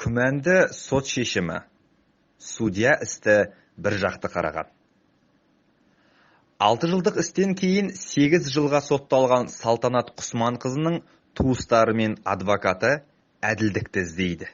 Күмәнді сот шешімі. Судья істі бір жақты қараған. 6 жылдық істен кейін 8 жылға сотталған Салтанат Құсманқызының туыстары мен адвокаты әділдікті іздейді.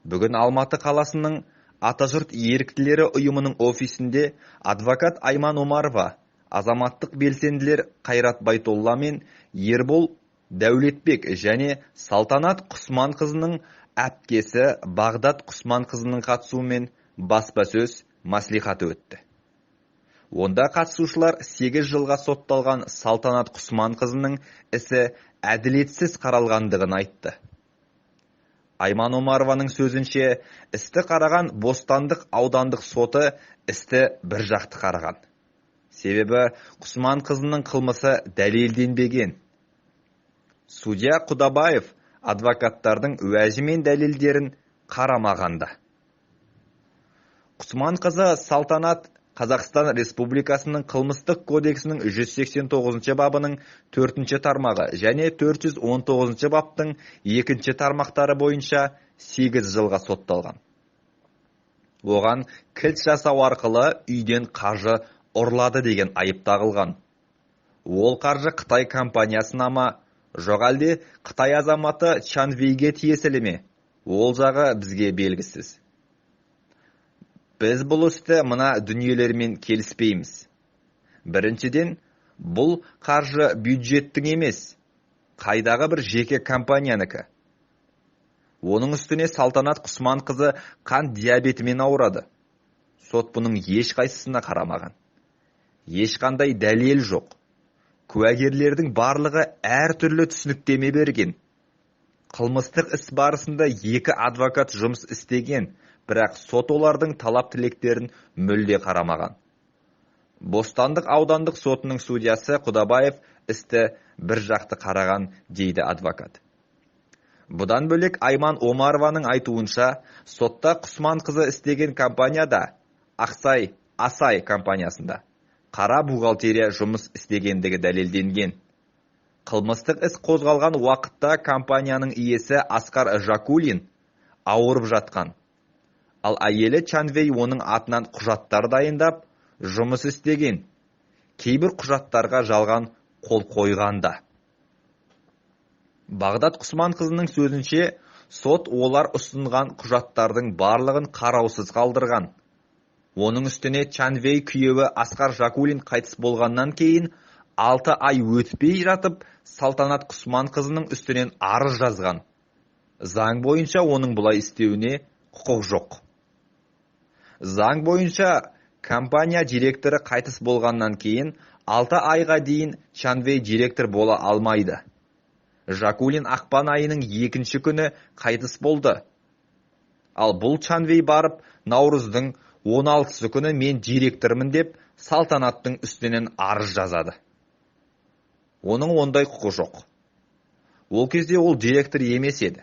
Бүгін Алматы қаласының Атажұрт еріктілері ұйымының офисінде адвокат Айман Омарова, азаматтық белсенділер Қайрат Байтолла мен Ербол Дәулетбек және Салтанат Құсманқызының әпкесі Бағдат Құсманқызының қатысуымен баспасөз мәслихаты өтті. Онда қатысушылар 8 жылға сотталған Салтанат Құсманқызының ісі әділетсіз қаралғандығын айтты. Айман Омарованың сөзінше, істі қараған Бостандық аудандық соты істі бір жақты қараған. Себебі Құсманқызының қылмысы дәлелденбеген. Судья Құдабаев адвокаттардың уәжі мен дәлелдерін қарамағанда. Құсманқызы Салтанат Қазақстан Республикасының қылмыстық кодексінің 189 бабының 4 тармағы және 419 баптың 2 тармақтары бойынша 8 жылға сотталған. Оған кілт жасау арқылы үйден қаржы ұрлады деген айып тағылған. Ол қаржы Қытай компаниясына ма, жоқ әлде Қытай азаматы Чанвейге тиесілі ме? Ол жағы бізге белгісіз. Біз бұл істі мына дүниелермен келіспейміз. Біріншіден, бұл қаржы бюджеттің емес, қайдағы бір жеке компаниянікі. Оның үстіне Салтанат Құсманқызы қант диабетімен ауырады. Сот бұның ешқайсысына қарамаған. Ешқандай дәлел жоқ. Куәгерлердің барлығы әртүрлі түсініктеме берген. Қылмыстық іс барысында 2 адвокат жұмыс істеген, бірақ сот олардың талап тілектерін мүлде қарамаған. Бостандық аудандық сотының судьясы Құдабаев істі бір жақты қараған, дейді адвокат. Бұдан бөлек Айман Омарованың айтуынша, сотта Құсманқызы істеген компанияда, Асай компаниясында, қара бухгалтерия жұмыс істегендігі дәлелденген. Қылмыстық іс қозғалған уақытта компанияның иесі Асқар Жакулин ауырып жатқан. Ал әйелі Чанвей оның атынан құжаттар дайындап, жұмыс істеген. Кейбір құжаттарға жалған қол қойғанда. Бағдат Құсманқызының сөзінше, сот олар ұсынған құжаттардың барлығын қараусыз қалдырған. Оның үстіне Чанвей күйеуі Асқар Жакулин қайтыс болғаннан кейін 6 ай өтпей жатып, Салтанат Құсманқызының үстінен арыз жазған. Заң бойынша оның бұлай істеуіне құқық жоқ. Заң бойынша компания директоры қайтыс болғаннан кейін 6 айға дейін Чанвей директор бола алмайды. Жакулин ақпан айының 2 күні қайтыс болды. Ал бұл Чанвей барып, наурыздың 16 күні мен директормын деп Салтанаттың үстінен арыз жазады. Оның ондай құқы жоқ. Ол кезде ол директор емес еді.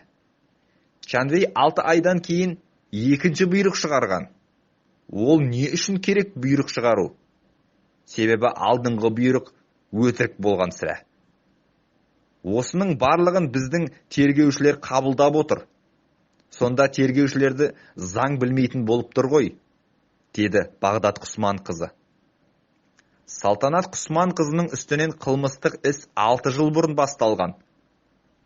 Чанвей 6 айдан кейін 2 бұйрық шығарған. Ол не үшін керек бұйрық шығару? Себебі алдыңғы бұйрық өтірік болған сірә. Осының барлығын біздің тергеушілер қабылдап отыр. Сонда тергеушілерді заң білмейтін болып тұр ғой, деді Бағдат Құсманқызы. Салтанат Құсманқызының үстінен қылмыстық іс 6 жыл бұрын басталған.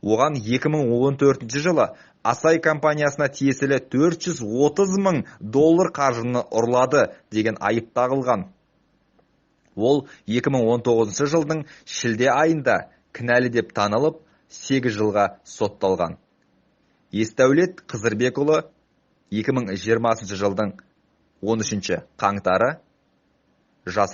Оған 2014 жылы Асай компаниясына тиесілі $430 мың қаржыны ұрлады деген айып тағылған. Ол 2019 жылдың шілде айында кінәлі деп танылып, 8 жылға сотталған. Есдәулет Қызырбекұлы 2020 жылдың 13 қаңтары жас